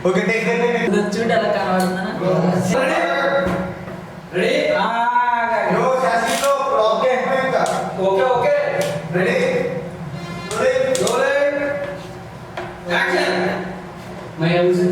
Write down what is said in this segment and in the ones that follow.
Okay చూడు ఎలా కనబడుతుందా రెడీ నో శాసితో okay okay okay ready rolling action my house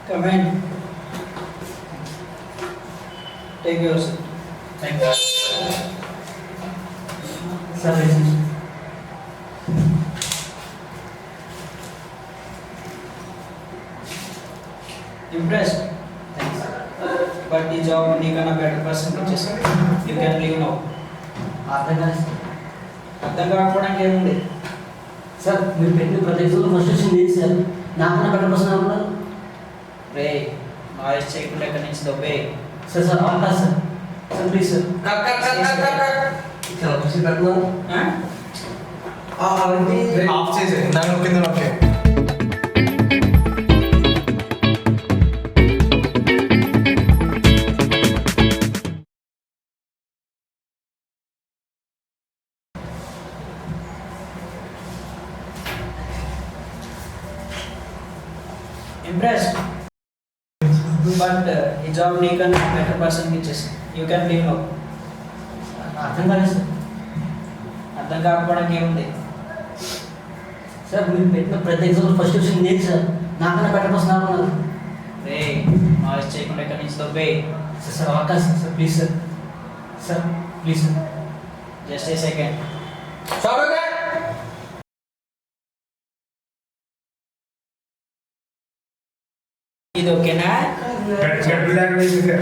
comment take your seat thank you sir impressed thanks but the job నీకన్నా better person వచ్చేసాడు you can leave now అర్థం కాకపోవడానికి ఏముంది sir మీరు పెట్టిన ప్రొజెక్ట్లో ఫస్ట్ వచ్చింది ఏంటి సార్ నాకన్నా బెటర్ పర్సన్ అనుకున్నారు రే నాయిస్ చేయకుండా ఎక్కడి నుంచి దొబ్బే సార్ సార్ అవునా సార్ సార్ ప్లీజ్ సార్ చాలా ఖుషి పెడుతున్నారు అవన్నీ ఆఫ్ చేసే ఇందాక కింద ఓకే impressed but ఈ జాబ్ నీకన్నా better person ఇచ్చేసి you can leave now అర్థం కాలేదు సార్ అర్థం కాకపోవడానికి ఏముంది సార్ మీరు పెట్టిన ప్రతి ఎగ్జామ్లో ఫస్ట్ వచ్చింది ఏంటి సార్ నాకన్నా బెటర్ పర్సన్ అనుకున్నారు రే నాయిస్ చేయకుండా ఎక్కడి నుంచి దొబ్బే సార్ సార్ అవకాశం sir please sir sir please sir just a second ఇది ఓకేనా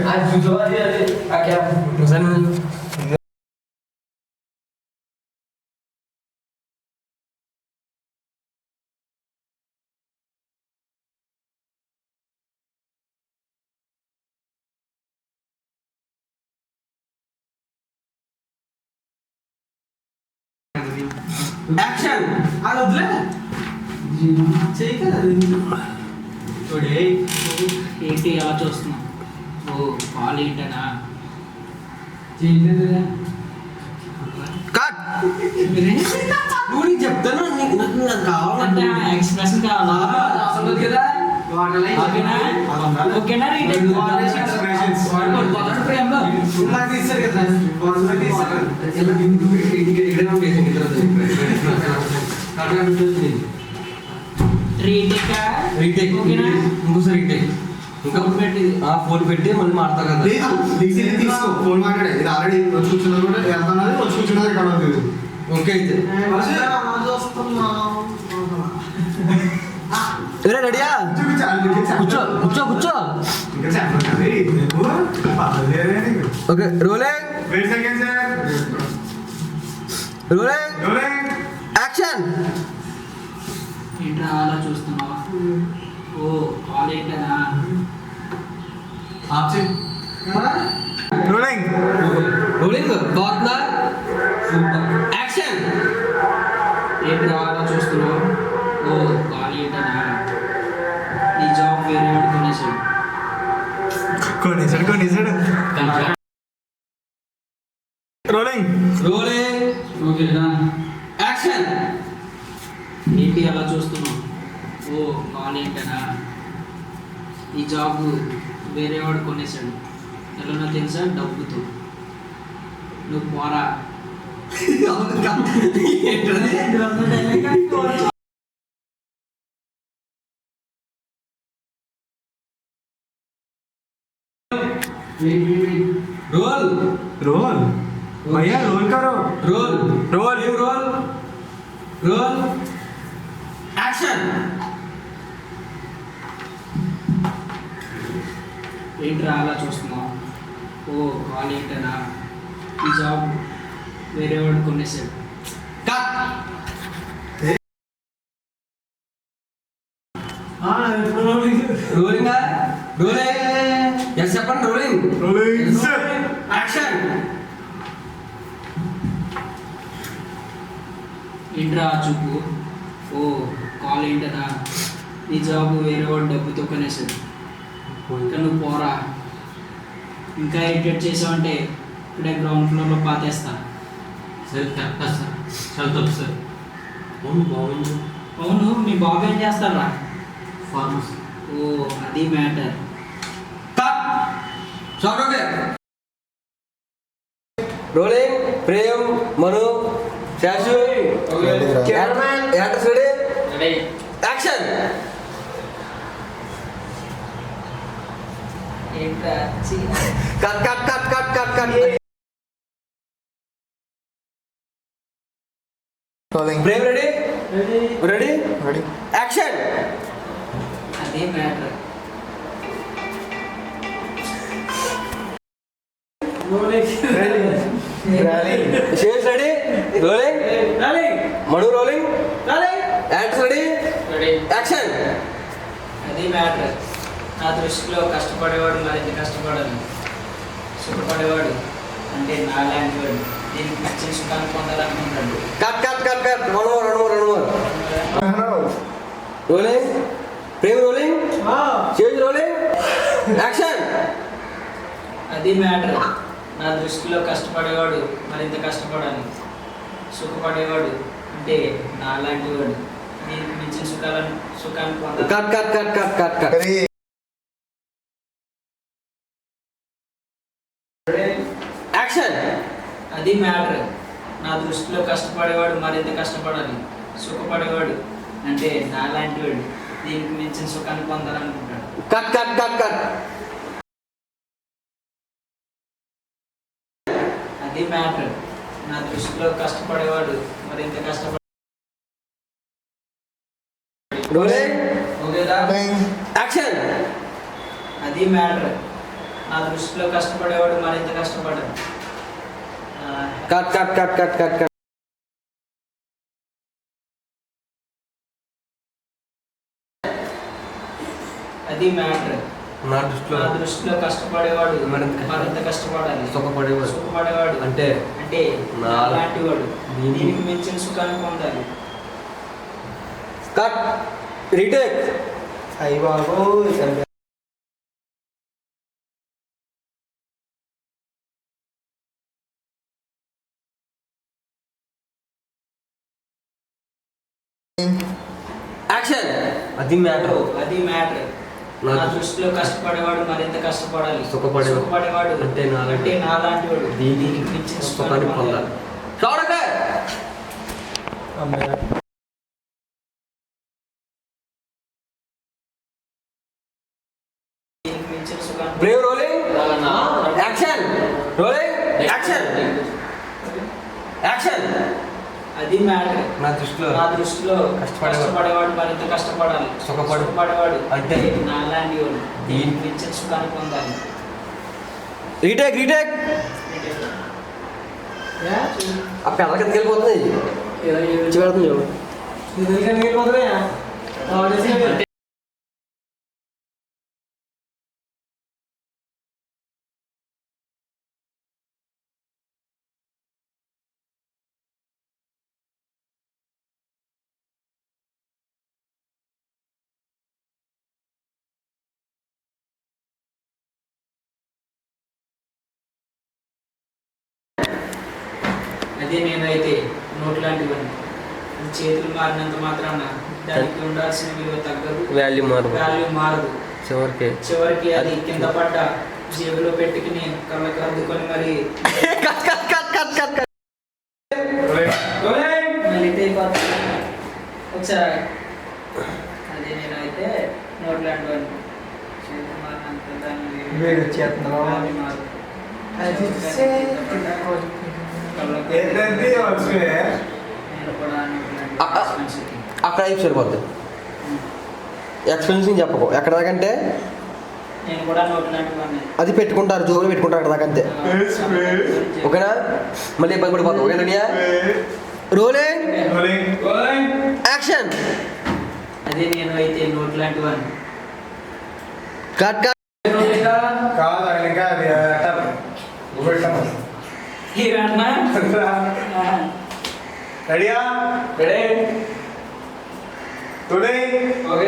आज जुजवा दिया आ क्या యాక్షన్ అది వదిలే చేయి కదా చూడే ఏంటి అలా చూస్తున్నావు ఓ కాల్ ఏంటనా కట్ నువ్వు నీకు చెప్తాను నీకు నాకు కావాలంటే ఎక్స్ప్రెషన్ కావాలా అసలు కదా ఓకేనా ఓకేనా రీటేక్ రీటేక్ ఓకేనా ఇంకోసారి ఇంకా ఫోన్ పెట్టి ఫోన్ పెట్టి మళ్ళీ మాడతా కదా తీసుకో ఫోన్ మాట్లాడే ఇది ఆల్రెడీ వచ్చి కూర్చున్నది కూడా వెళ్తున్నది వచ్చి కూర్చున్నది ఇక్కడ ఉంది ఓకే అయితే రెడీయా కూర్చో కూర్చో కూర్చో ఓకే రోలింగ్ రోలింగ్ యాక్షన్ ఏంట్రా అలా చూస్తున్నావా ఓ కాల్ ఏంటనా రోలింగ్ రోలింగ్ పార్ట్నర్ యాక్షన్ ఏంట్రా అలా చూస్తున్నావు ఓ కాల్ ఏంటనా నీ జాబ్ వేరే వాడు కొనేసాడు కొనేసాడు రోలింగ్ రోలింగ్ ఓకే యాక్షన్ ఏంటి అలా చూస్తున్నావు ఓ కాల్ ఏంటనా ఈ జాబ్ వేరే వాడు కొనేసాడు ఎలానో తెలుసా డబ్బుతో నువ్వు పోరా रोल रोल भैया रोल करो roll roll roll roll action ఏంట్రా అలా చూస్తున్నావు ఓ కాల్ ఏంటనా ఈ జాబ్ వేరే వాడు కొనేసాడు रोलिंग रोलिंग यस अपन रोलिंग रोलिंग एक्शन ఏంట్రా ఆ చూపు ఓ కాల్ ఏంటనా నీ జాబ్ వేరే వాడు డబ్బుతో కొనేసాడు ఇంకా నువ్వు పోరా ఇంకా ఇరిటేట్ చేసావంటే ఇప్పుడే గ్రౌండ్ ఫ్లోర్లో పాతేస్తా सर क्या सर चल तब सर कौन बावन అవును మీ బాబు ఏం చేస్తారా ఫార్మసీ. ఓ అది matter. Cut short okay rolling Prem Manu Shashu cameraman actors ready action ఏంట్రా cut cut cut cut cut cut Prem ready ready action అదే matter. Shares ready rolling Manu rolling actors ready action అది మ్యాటర్. నా దృష్టిలో కష్టపడేవాడు మరింత కష్టపడాలి, సుఖపడేవాడు అంటే నా లాంటి వాడు దీనికి నచ్చిన సుఖాన్ని పొందాలనుకుంటాడు. కట్ కట్ కట్ కట్ రెండు మోర్ రోలింగ్ ప్రేమ్ రోలింగ్ షేర్స్ రోలింగ్ యాక్షన్ అది మ్యాటర్. నా దృష్టిలో కష్టపడేవాడు మరింత కష్టపడాలి, సుఖపడేవాడు అంటే నా లాంటి వాడు దీనికి మించిన సుఖాన్ని పొందాలి. Cut cut cut cut cut cut action అది మ్యాటర్. నా దృష్టిలో కష్టపడేవాడు మరింత కష్టపడాలి, సుఖపడేవాడు అంటే నా లాంటి వాడు దీనికి మించిన సుఖాన్ని పొందాలనుకుంటాడు. కట్ కట్ కట్ కట్ అది మ్యాటర్. నా దృష్టిలో కష్టపడేవాడు మరింత కష్టపడ రోలింగ్ యాక్షన్ అది మ్యాటర్. నా దృష్టిలో కష్టపడేవాడు మరింత కష్టపడాలి. Cut cut cut cut cut cut అది మ్యాటర్. నా దృష్టిలో నా దృష్టిలో కష్టపడేవాడు మరింత కష్టపడాలి, సుఖపడేవాడు అంటే అంటే నా లాంటి వాడు దీనికి మించిన సుఖాన్ని పొందాలి. కట్ రీటేక్ అయ్యి బాబు యాక్షన్ అది మ్యాటర్ అది మ్యాటర్. నా దృష్టిలో కష్టపడేవాడు మరింత కష్టపడాలి, సుఖపడేవాడు అంటే నా లాంటి వాడు దీనికి మించిన సుఖాన్ని పొందాలి. చూడక దీనికి మించిన సుఖాన్ని Brave rolling action rolling action action అది మ్యాటర్. నా దృష్టిలో నా దృష్టిలో కష్టపడేవాడు మరింత కష్టపడాలి, సుఖపడేవాడు అంటే నా లాంటి వాడు దీనికి మించిన సుఖాన్ని పొందాలి. రీటేక్ రీటేక్ ఆ పెద్ద కిందకి వెళ్ళిపోతుంది చివడుతుంది చూడు అదే నేనైతే నోట్ లాంటివన్నీ చేతులు మారినంత మాత్రాన దానికి ఉండాల్సిన విలువ తగ్గదు, వాల్యూ మారదు. చివరికి అది కింద పడ్డ జేబులో పెట్టుకుని కళ్ళకు అద్దుకొని మరి మెల్ట్ అయిపోతుంది. ఒకసారి అదే నేనైతే నోట్ లాంటివన్నీ చేతులు మారినంత దాన్ని వాల్యూ మారదు. అక్కడ అయిపు సరిపోద్ది. ఎక్స్పెన్సివ్ చెప్పకు ఎక్కడ దాకంటే నేను కూడా నోట్ లాంటివన్నీ అది పెట్టుకుంటారు జోబులు పెట్టుకుంటారు అక్కడ దాకా అంతే. ఓకేనా మళ్ళీ ఇబ్బంది పడిపోతాం. ఓకే రెడీయా రోలింగ్ యాక్షన్ అదే నేను అయితే నోట్ లాంటివన్నీ కట్ కట్ కాదు ఇంకా అది రెడీయా టుడే ఓకే